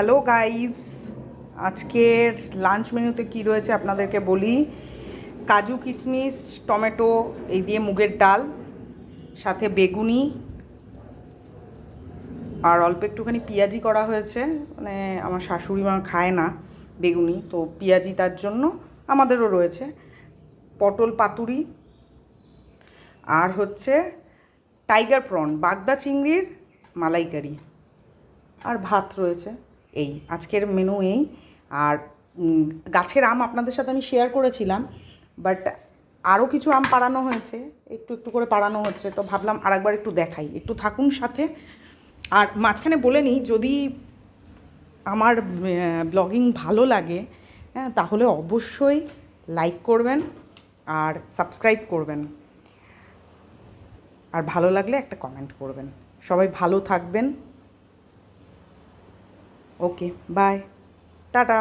Hello guys, আজকের lunch মেনুতে কি রয়েছে আপনাদেরকে বলি। কাজু কিশমিশ টমেটো এই দিয়ে মুগের ডাল, সাথে বেগুনি আর অল্প একটুখানি পেঁয়াজি করা হয়েছে। মানে আমার শাশুড়ি মা খায় না বেগুনি, তো পেঁয়াজি তার জন্য আমাদেরও রয়েছে। পটল পাতুরি আর হচ্ছে টাইগার প্রন বাগদা চিংড়ির মালাইকারি আর ভাত রয়েছে। এই আজকের মেনু এই। আর গাছের আম আপনাদের সাথে আমি শেয়ার করেছিলাম, বাট আরও কিছু আম পাড়ানো হয়েছে, একটু একটু করে পাড়ানো হচ্ছে, তো ভাবলাম আরেকবার একটু দেখাই, একটু থাকুন সাথে। আর মাঝখানে বলে নিই, যদি আমার ব্লগিং ভালো লাগে, হ্যাঁ, তাহলে অবশ্যই লাইক করবেন আর সাবস্ক্রাইব করবেন, আর ভালো লাগলে একটা কমেন্ট করবেন। সবাই ভালো থাকবেন। ওকে, বাই, টাটা।